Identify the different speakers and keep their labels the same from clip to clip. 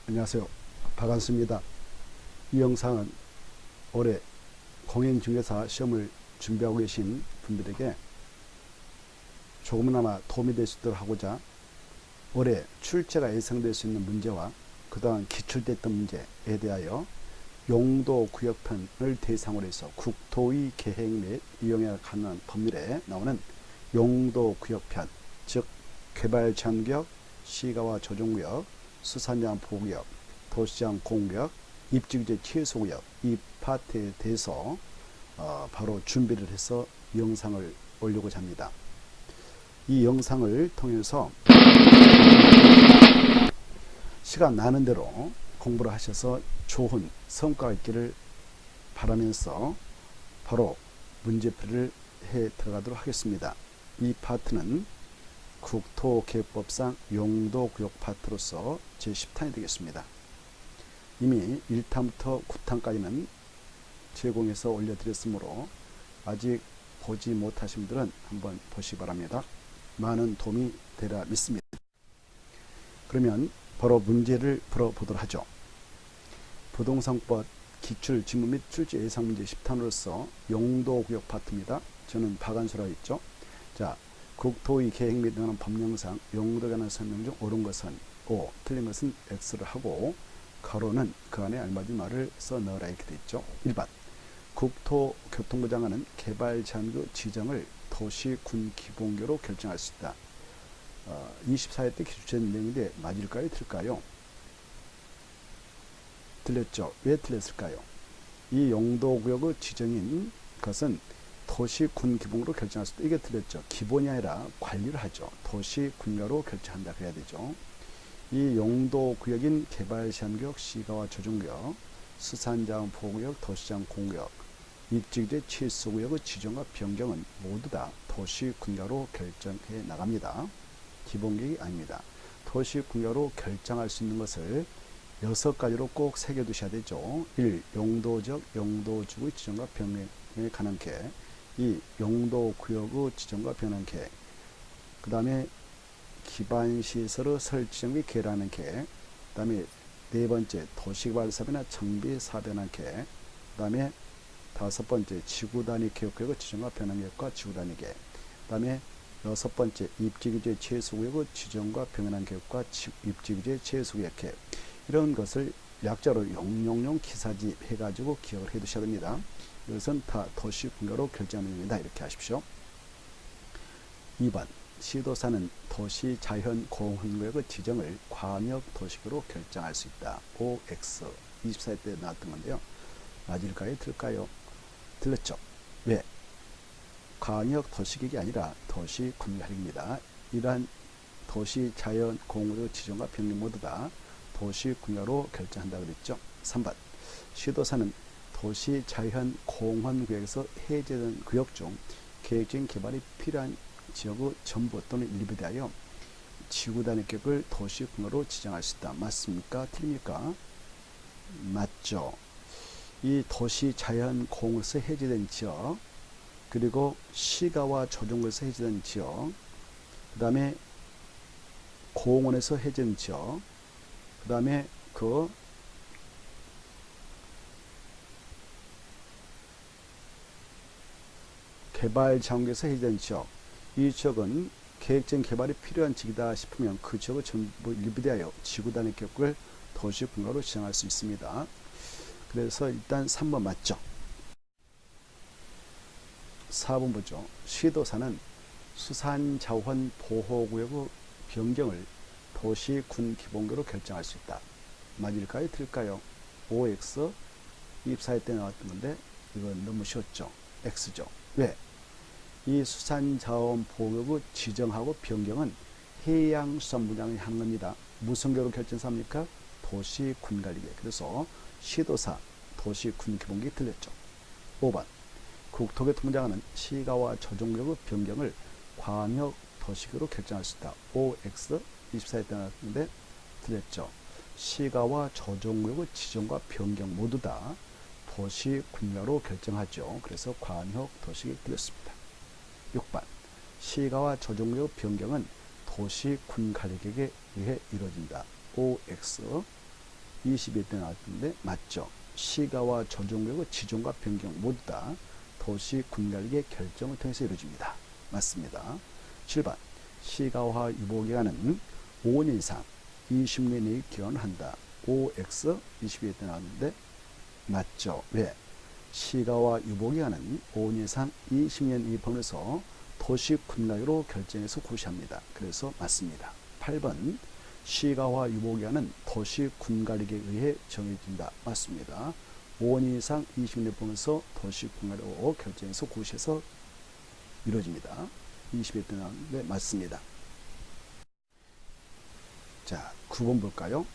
Speaker 1: 안녕하세요. 박한수입니다. 이 영상은 올해 공인중개사 시험을 준비하고 계신 분들에게 조금이나마 도움이 될 수 있도록 하고자 올해 출제가 예상될 수 있는 문제와 그동안 기출됐던 문제에 대하여 용도구역편을 대상으로 해서 국토의 계획 및 이용에 관한 법률에 나오는 용도구역편, 즉 개발제한구역, 시가와 조정구역, 수산자원 보호구역, 도시장 공구역, 입지규제 취소구역 이 파트에 대해서 바로 준비를 해서 영상을 올리고자 합니다. 이 영상을 통해서 시간 나는 대로 공부를 하셔서 좋은 성과가 있기를 바라면서 바로 문제풀이를 해 들어가도록 하겠습니다. 이 파트는 국토개혁법상 용도구역 파트로서 제10탄이 되겠습니다. 이미 1탄부터 9탄까지는 제공해서 올려드렸으므로 아직 보지 못하신 분들은 한번 보시기 바랍니다. 많은 도움이 되리라 믿습니다. 그러면 바로 문제를 풀어보도록 하죠. 부동산법 기출지문 및 출제 예상문제 10탄으로서 용도구역 파트입니다. 저는 박한수라고 했죠. 자, 국토의 계획 및 등하는 법령상 용도에 관한 설명 중 옳은 것은 O, 틀린 것은 X를 하고 가로는 그 안에 알맞은 말을 써 넣으라 이렇게 되어 있죠. 1번 국토교통부 장관은 개발제한구 지정을 도시군 기본교로 결정할 수 있다. 24회 때 기출된 내용인데 맞을까요? 틀릴까요? 틀렸죠. 왜 틀렸을까요? 이 용도구역의 지정인 것은 도시군 기본으로 결정할 수 있다. 이게 틀렸죠. 기본이 아니라 관리를 하죠. 도시군가로 결정한다 그래야 되죠. 이 용도구역인 개발제한구역, 시가와 조정구역, 수산자원 보호구역, 도시장 공구역, 입지규제 취소구역의 지정과 변경은 모두 다 도시군가로 결정해 나갑니다. 기본계획이 아닙니다. 도시군가로 결정할 수 있는 것을 6가지로 꼭 새겨두셔야 되죠. 1. 용도적, 용도주의 지정과 변경에 관한 계획. 2. 용도구역의 지정과 변경 계획. 그 다음에 기반시설의 설치정 및 개라는 계획. 그 다음에 네 번째 도시개발 사업이나 정비 사업에 관한 계획. 그 다음에 다섯 번째 지구단위 개혁구역의 지정과 변경 계획과 지구단위 계획. 그 다음에 여섯 번째 입지규제 취소구역의 지정과 변경한 계획과 입지규제 취소구역 계획. 이런 것을 약자로 용용용 기사집 해가지고 기억을 해 두셔야 됩니다. 이것은 다 도시군가로 결정하는 겁니다. 이렇게 하십시오. 2번 시도사는 도시자연공원구역의 지정을 광역도시구로 결정할 수 있다. OX 24회 때 나왔던 건데요. 맞을까요? 틀릴까요? 틀렸죠. 왜? 광역도시구역이 아니라 도시군가입니다. 이러한 도시자연공원구역 지정과 변경 모두 다 도시군가로 결정한다고 그랬죠. 3번 시도사는 도시자연공원구역에서 해제된 구역 중 계획적인 개발이 필요한 지역의 전부 또는 일부에 대하여 지구단위 계획을 도시군가로 지정할 수 있다. 맞습니까? 틀립니까? 맞죠. 이 도시자연공원에서 해제된 지역, 그리고 시가와 조정구에서 해제된 지역, 그 다음에 공원에서 해제된 지역, 그 다음에 그 개발장구에서 해제된 지역, 이 지역은 계획적인 개발이 필요한 지역이다 싶으면 그 지역을 전부 일부대하여 지구단위 계획을 도시군가로 지정할 수 있습니다. 그래서 일단 3번 맞죠. 4번 보죠. 시도사는 수산자원 보호구역의 변경을 도시군 기본구로 결정할 수 있다. 맞을까요? 틀릴까요? OX 24회 때 나왔던 건데 이건 너무 쉬웠죠. X죠. 왜? 이 수산자원 보호구역의 지정하고 변경은 해양수산부장이 하는 겁니다. 무슨 계획으로 결정합니까? 도시군관리계획. 그래서 시도사 도시군 기본계획 틀렸죠. 5번 국토교통부 장관은 시가와 조정구역의 변경을 광역도시구로 결정할 수 있다. OX 24회 때 나왔는데 틀렸죠. 시가와 조정구역의 지정과 변경 모두 다 도시군가로 결정하죠. 그래서 광역도시계획 틀렸습니다. 6번 시가와 조정구역 변경은 도시군관리계획에 의해 이루어진다. OX 22대 나왔는데 맞죠? 시가와 조정구역의 지정과 변경 모두 다 도시 군관리의 결정을 통해서 이루어집니다. 맞습니다. 7번 시가와 유보기간은 5년 이상 20년 이내 기원한다. OX 22대 나왔는데 맞죠? 왜? 시가와 유보기간은 5년 이상 20년 이내 범위에서 도시 군관리로 결정해서 고시합니다. 그래서 맞습니다. 8번 시가와 유보기간은 도시 군관리에 의해 정해진다. 맞습니다. 5년 이상 20년 범위에서 도시 군관리로 결정해서 고시해서 이루어집니다. 21대 나왔는데 맞습니다. 자, 9번 볼까요?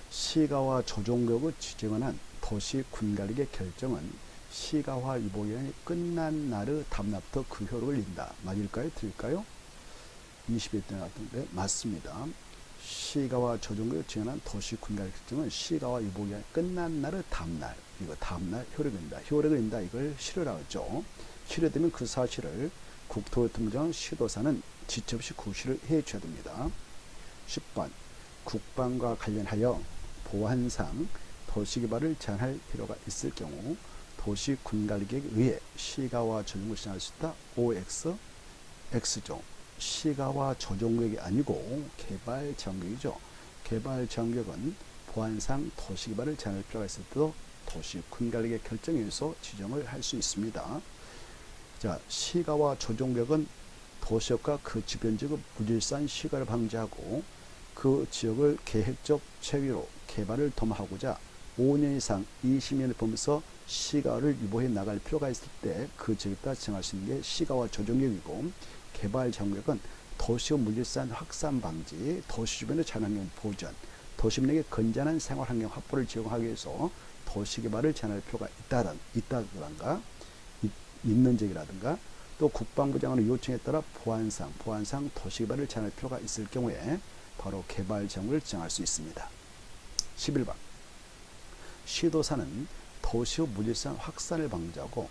Speaker 1: 시가와 조정구역을 지정을 한 도시 군관리의 결정은 시가와 유보기간이 끝난 날의 다음날부터 그 효력을 잇는다. 맞을까요? 틀릴까요? 21대 나왔던데 맞습니다. 시가와 조정구역을 지정한 도시 군관리 결정은 시가와 유보기간이 끝난 날의 다음날, 이거 다음날 효력을 잇는다. 효력을 잇는다. 이걸 실효라고 하죠. 실효되면 그 사실을 국토교통부장 시도사는 지체 없이 구시를 해줘야 됩니다. 10번 국방과 관련하여 보안상 도시개발을 제한할 필요가 있을 경우 도시 군관리계획에 의해 시가와 조정구역을 지정할 수 있다. OX, X죠. 시가와 조정구역이 아니고 개발 제한구역이죠. 개발 제한구역은 보안상 도시개발을 제한할 필요가 있을 때도 도시 군관리계획 결정에 의해서 지정을 할 수 있습니다. 자, 시가와 조정구역은 도시역과 그 주변 지역의 무질서한 시가를 방지하고 그 지역을 계획적 체계로 개발을 도모하고자 5년 이상 20년을 보면서 시가를 유보해 나갈 필요가 있을 때 그 지역에다 정할 수 있는 게 시가와 조정구역이고 개발 제한구역은 도시의 무질서한 확산 방지, 도시 주변의 자연환경 보전, 도시민에게 건전한 생활환경 확보를 제공하기 위해서 도시개발을 제한할 필요가 있다든가 있는 지역이라든가 또 국방부 장관의 요청에 따라 보안상 도시개발을 제한할 필요가 있을 경우에 바로 개발 제한구역을 지정할 수 있습니다. 11번 시도사는 도시의 무질서한 확산을 방지하고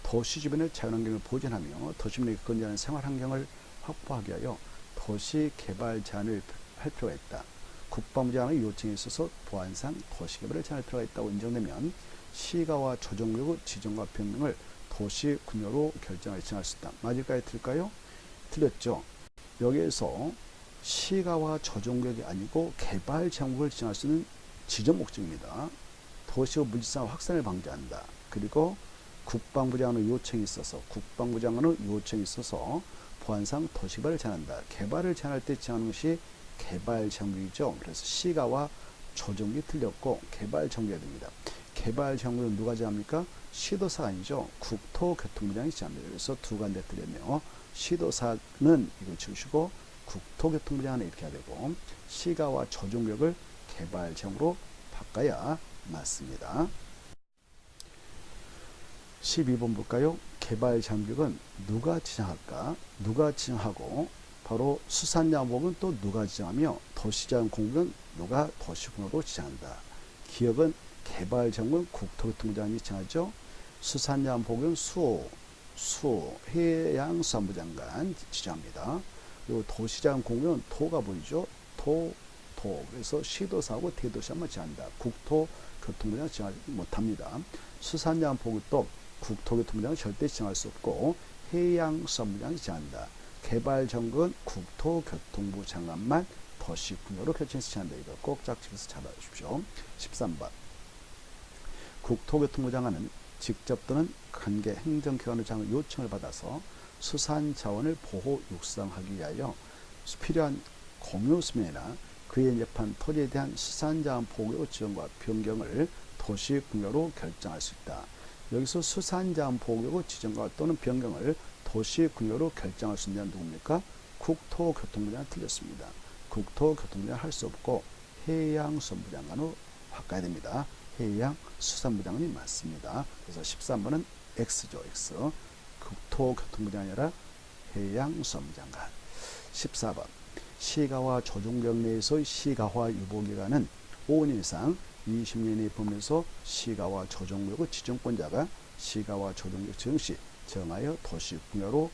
Speaker 1: 도시 주변의 자연환경을 보존하며 도시민에게 건전한 생활환경을 확보하기 위하여 도시 개발 제한을 할 필요가 있다. 국방부 장관의 요청에 있어서 보안상 도시개발을 제한할 필요가 있다고 인정되면 시가와 조정구역의 지정과 변경을 도시 군요로 결정할 지정할 수 있다. 맞을까요? 틀릴까요? 틀렸죠. 여기에서 시가와 조정구역이 아니고 개발 제한구역을 지정할 수 있는 지정 목적입니다. 도시의 무질서한 확산을 방지한다. 그리고 국방부 장관의 요청이 있어서 보안상 도시개발을 제한한다. 개발을 제한할 때 제한하는 것이 개발 제한구역이죠. 그래서 시가와 조정구역이 틀렸고 개발 제한구역이 됩니다. 개발 제한구역은 누가 제한합니까? 시도사가 아니죠. 국토교통부장이 제한합니다. 그래서 두 가지 틀렸네요. 시도사는 이걸 지우시고 국토교통부장은 이렇게 해야 되고 시가와 조정구역을 개발 제한으로 바꿔야 맞습니다. 12번 볼까요? 개발 제한구역은 누가 지정할까? 누가 지정하고 바로 수산자원법은 또 누가 지정하며 도시제한공부는 누가 도시군으로 지정한다. 기업은 개발 제한구역은 국토교통부장이 지정하죠. 수산자원법은 해양수산부 장관 지정합니다. 그리고 도시제한공부는 도가 보이죠. 그래서 시도사하고 대도시만 지정한다. 국토교통부장은 지정하지 못합니다. 수산자원법도 국토교통부장은 절대 지정할 수 없고 해양수산부장이 지정한다. 개발 정국은 국토교통부 장관만 도시군요로 결정해서 지정한다. 이거 꼭 짝짓해서 잡아주십시오. 13번 국토교통부 장관은 직접 또는 관계 행정기관의 장의 요청을 받아서 수산자원을 보호 육성하기 위하여 필요한 공유수면이나 그에 인접한 토지에 대한 수산자원 보호 지정과 변경을 도시군요로 결정할 수 있다. 여기서 수산자원 보호구역의 지정과 또는 변경을 도시군요로 결정할 수 있는 누굽니까? 국토교통부장은 틀렸습니다. 국토교통부장은 할 수 없고 해양수산부 장관으로 바꿔야 됩니다. 해양수산부 장관이 맞습니다. 그래서 13번은 X죠. X. 국토교통부장이 아니라 해양수산부 장관. 14번 시가와 조정구역 내에서의 시가화 유보기간은 5년 이상 20년이 범위에서 시가와 조정구역의 지정권자가 시가와 조정구역 지정 시 정하여 도시군요로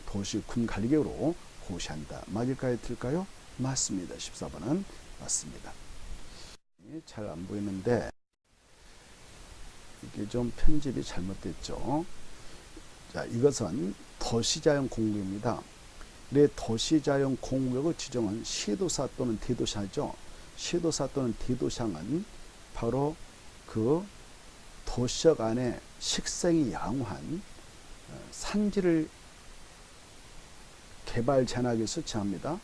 Speaker 1: 도시군관리계획으로 고시한다. 맞을까요? 틀릴까요? 맞습니다. 14번은 맞습니다. 잘 안 보이는데 이게 좀 편집이 잘못됐죠. 자, 이것은 도시자연 공구역입니다. 내 도시자연 공구역의 지정은 시도사 또는 대도시죠. 시도사 또는 대도시는 바로 그 도시역 안에 식생이 양호한 산지를 개발 제한하기 위해서 정합니다.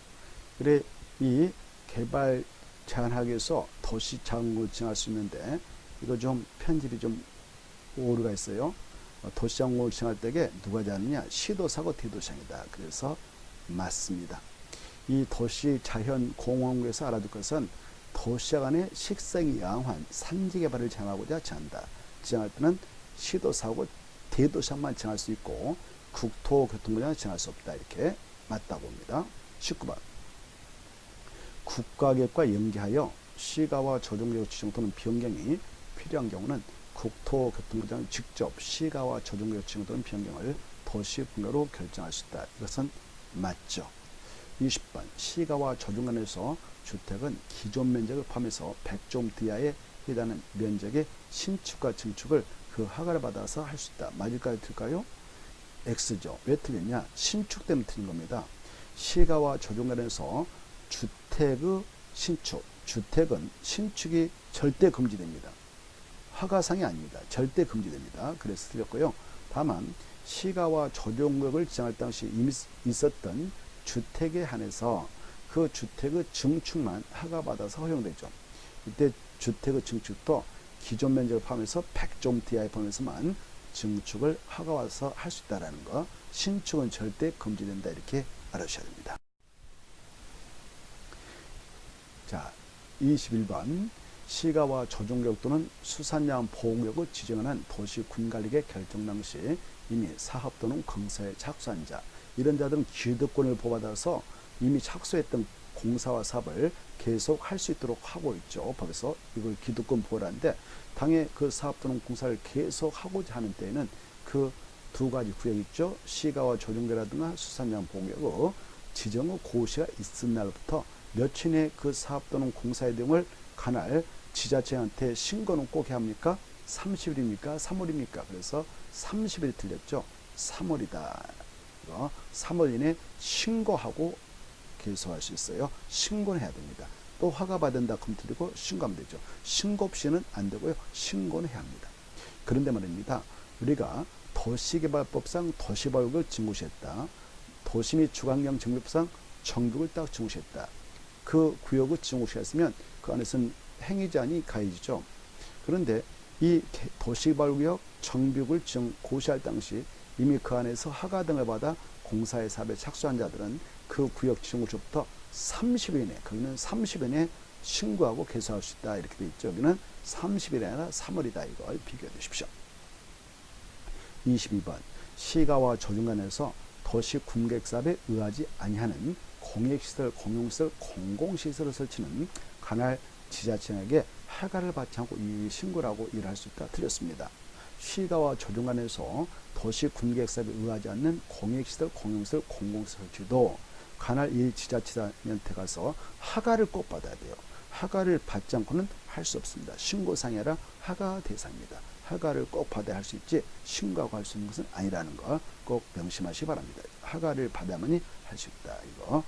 Speaker 1: 그래 이 개발 제한하기 위해서 도시자원을 정할 수 있는데 이거 좀 편집이 좀 오류가 있어요. 도시자원을 정할 때에 누가 정하느냐? 시도사고 대도시장이다. 그래서 맞습니다. 이 도시자연공원구에서 알아둘 것은 도시역 안에 식생이 양호한 산지 개발을 정하고자 정한다. 정할 때는 시도사고 대도시장만 정할 수 있고 국토교통부장은 정할 수 없다. 이렇게 맞다고 봅니다. 19번. 국가계획과 연계하여 시가와 조정구역 지정 또는 변경이 필요한 경우는 국토교통부장은 직접 시가와 조정구역 지정 또는 변경을 도시분야로 결정할 수 있다. 이것은 맞죠. 20번. 시가와 조정관에서 주택은 기존 면적을 포함해서 100제곱미터 이하에 해당하는 면적의 신축과 증축을 그 허가를 받아서 할 수 있다. 맞을까요? 틀릴까요? X죠. 왜 틀렸냐? 신축 때문에 틀린 겁니다. 시가와 조정관에서 주택의 신축, 주택은 신축이 절대 금지됩니다. 허가상이 아닙니다. 절대 금지됩니다. 그래서 틀렸고요. 다만 시가와 조정구역을 지정할 당시 이미 있었던 주택에 한해서 그 주택의 증축만 허가받아서 허용되죠. 이때 주택의 증축도 기존 면적을 포함해서 100제곱미터 이하에 포함해서만 증축을 허가받아서 할 수 있다는 거. 신축은 절대 금지된다. 이렇게 알아주셔야 됩니다. 자, 21번. 시가와 조정구역 또는 수산양 보호구역을 지정하는 도시군관리계 결정 당시 이미 사업 또는 공사에 착수한 자, 이런 자들은 기득권을 보호받아서 이미 착수했던 공사와 사업을 계속 할 수 있도록 하고 있죠. 법에서 이걸 기득권 보호라는데 당해 그 사업 또는 공사를 계속 하고자 하는 때에는 그 두 가지 구역 있죠. 시가와 조정구역이라든가 수산양 보호구역의 지정의 고시가 있은 날부터 며칠 내에 그 사업 또는 공사의 내용을 관할 지자체한테 신고는 꼭 해야 합니까? 30일입니까? 3월입니까? 그래서 30일 틀렸죠. 3월이다. 3월 이내 신고하고 개소할 수 있어요. 신고는 해야 됩니다. 또 허가받은다 그럼 틀리고 신고하면 되죠. 신고 없이는 안 되고요. 신고는 해야 합니다. 그런데 말입니다. 우리가 도시개발법상 도시보육을 증구시했다. 도시 및 주관경 정비법상 정비를 딱 증구시했다. 그 구역을 증구시했으면 그 안에서는 행위제한이 가해지죠. 그런데 이 도시개발구역 정비구역을 고시할 당시 이미 그 안에서 허가 등을 받아 공사의 사업에 착수한 자들은 그 구역 지정구역부터 30일 이내, 거기는 30일 이내 신고하고 개소할 수 있다. 이렇게 되어 있죠. 여기는 30일이 아니라 3월이다. 이걸 비교해 주십시오. 22번. 시가와 조정관에서 도시군계획사업에 의하지 아니하는 공익시설, 공용시설, 공공시설을 설치는 관할 지자체에게 허가를 받지 않고 이 신고라고 일할 수 있다. 틀렸습니다. 시가와 조정관에서 도시군계획사업에 의하지 않는 공익시설, 공용시설, 공공시설 설치도 관할 이 지자체한테 가서 허가를 꼭 받아야 돼요. 허가를 받지 않고는 할 수 없습니다. 신고상이 아니라 허가 대상입니다. 허가를 꼭 받아야 할 수 있지 신고하고 할 수 있는 것은 아니라는 거 꼭 명심하시기 바랍니다. 허가를 받아야만이 할 수 있다. 이거.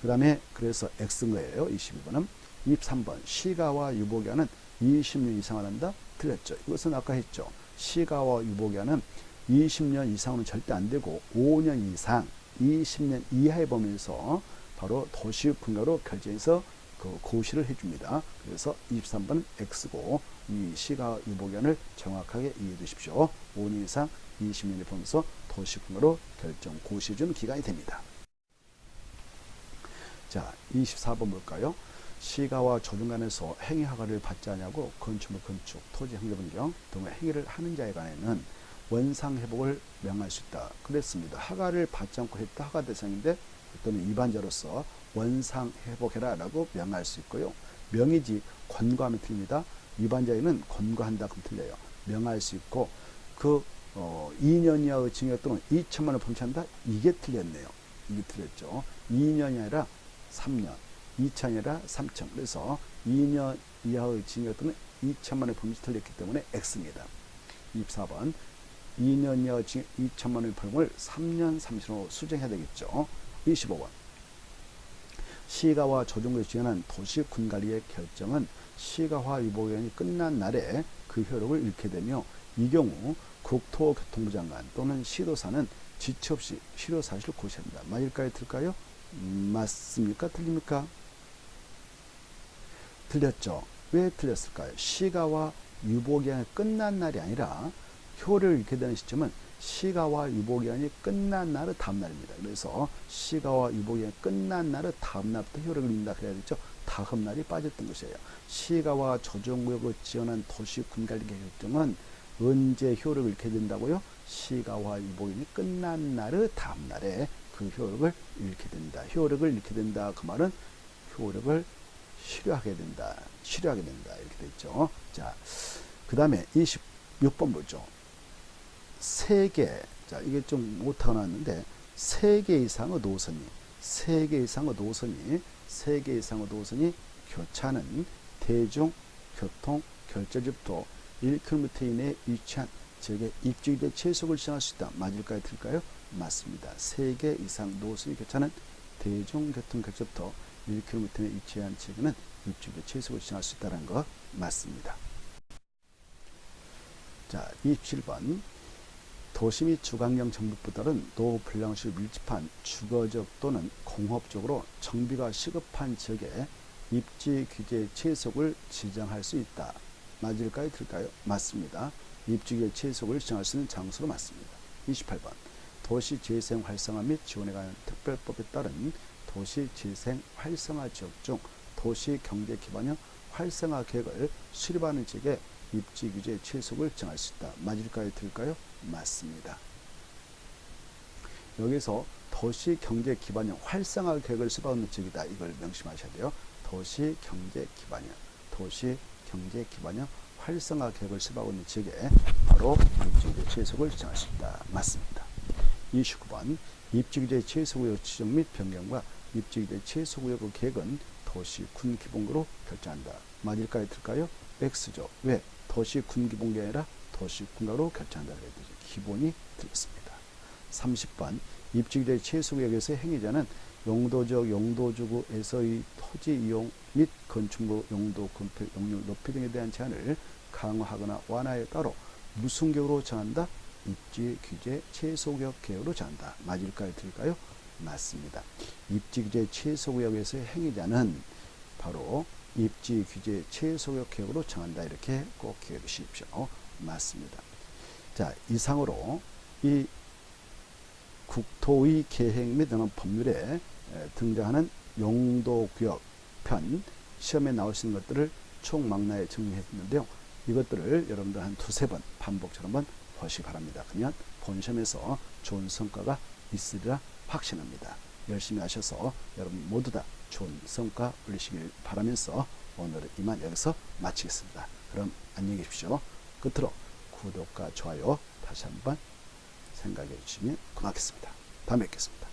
Speaker 1: 그 다음에 그래서 X인 거예요. 22번은. 23번. 시가와 유보기한은 20년 이상을 한다. 틀렸죠. 이것은 아까 했죠. 시가와 유보기한은 20년 이상은 절대 안 되고 5년 이상 20년 이하에 보면서 바로 도시분야로 결정해서 그 고시를 해줍니다. 그래서 23번은 X고 이 시가 유보기한을 정확하게 이해해 주십시오. 5년 이상 20년을 보면서 도시분야로 결정 고시해주는 기간이 됩니다. 자, 24번 볼까요? 시가와 조정관에서 행위 허가를 받지 않냐고 건축물 건축, 토지 환경 변경 등의 행위를 하는 자에 관해는 원상 회복을 명할 수 있다. 그랬습니다. 허가를 받지 않고 했다. 허가 대상인데 또는 위반자로서 원상 회복해라 라고 명할 수 있고요. 명이지 권고하면 틀립니다. 위반자에는 권고한다 그럼 틀려요. 명할 수 있고 그 2년 이하의 징역 또는 2천만 원 범죄한다. 이게 틀렸네요. 이게 틀렸죠. 2년이 아니라 3년, 2천이 아니라 3천. 그래서 2년 이하의 징역 또는 2천만 원의 범죄 틀렸기 때문에 X입니다. 24번 2년 이하 징역 2천만 원의 벌금을 3년 30년으로 수정해야 되겠죠. 25번 시가와 조정구에 지원한 도시군관리의 결정은 시가화 유보기간이 끝난 날에 그 효력을 잃게 되며 이 경우 국토교통부 장관 또는 시도사는 지체 없이 실효 사실을 고시해야 합니다. 맞을까요? 틀릴까요? 맞습니까? 틀립니까? 틀렸죠. 왜 틀렸을까요? 시가와 유보기간이 끝난 날이 아니라 효력을 잃게 되는 시점은 시가와 유보기간이 끝난 날의 다음 날입니다. 그래서 시가와 유보기간이 끝난 날의 다음 날부터 효력을 잃는다 그래야 되죠. 다음 날이 빠졌던 것이에요. 시가와 조정구역을 지원한 도시군관리 결정은 언제 효력을 잃게 된다고요? 시가와 유보기간이 끝난 날의 다음 날에 그 효력을 잃게 된다. 효력을 잃게 된다. 그 말은 효력을 실효하게 된다. 실효하게 된다. 이렇게 됐죠. 자, 그 다음에 26번 보죠. 3개, 자, 이게 좀 못하고 나왔는데, 3개 이상의 노선이, 3개 이상의 노선이 교차하는 대중교통 결절지부터 1km 이내에 위치한 지역의 입지기대 최속을 지정할 수 있다. 맞을까요? 틀릴까요? 맞습니다. 3개 이상 노선이 교차하는 대중교통 결절부터 1km 이내에 위치한 지역에는 입지기대 최속을 지정할 수 있다는 거 맞습니다. 자, 27번 도시 및 주관경 정비법에 따른 노불량시를 밀집한 주거적 또는 공업적으로 정비가 시급한 지역에 입지 규제 최속을 지정할 수 있다. 맞을까요? 틀릴까요? 맞습니다. 입지 규제 최속을 지정할 수 있는 장소로 맞습니다. 28번 도시 재생 활성화 및 지원에 관한 특별법에 따른 도시 재생 활성화 지역 중 도시 경제 기반형 활성화 계획을 수립하는 지역에 입지 규제 최속을 정할 수 있다. 맞을까요? 틀릴까요? 맞습니다. 여기서 도시 경제 기반형 활성화 계획을 수립하는 지역이다. 이걸 명심하셔야 돼요. 도시 경제 기반형 활성화 계획을 수립하고 있는 지역에 바로 입지 규제 최속을 정할 수 있다. 맞습니다. 29번 입지 규제 최소구역 지정 및 변경과 입지 규제 최소구역의 계획은 도시 군 기본구로 결정한다. 맞을까요? 틀릴까요? X죠. 왜? 도시 군 기본구가 아니라 도시 군가로 결정한다. 기본이 틀렸습니다. 30번 입지 규제 최소구역에서의 행위자는 용도적 용도주구에서의 토지 이용 및 건축물 용도 건폐 용률 높이 등에 대한 제한을 강화하거나 완화에 따라 무슨 계획으로 정한다? 입지 규제 최소구역 계획으로 정한다. 맞을까요? 틀릴까요? 맞습니다. 입지 규제 최소구역에서의 행위자는 바로 입지 규제 최소구역 계획으로 정한다. 이렇게 꼭 기억해 두십시오. 맞습니다. 자, 이상으로 이 국토의 계획 및 법률에 등장하는 용도구역 편 시험에 나올 수 있는 것들을 총망라에 정리했는데요. 이것들을 여러분들 한 두세 번 반복적으로 한번 보시기 바랍니다. 그러면 본시험에서 좋은 성과가 있으리라 확신합니다. 열심히 하셔서 여러분 모두 다 좋은 성과 올리시길 바라면서 오늘은 이만 여기서 마치겠습니다. 그럼 안녕히 계십시오. 끝으로 구독과 좋아요 다시 한번 생각해 주시면 고맙겠습니다. 다음에 뵙겠습니다.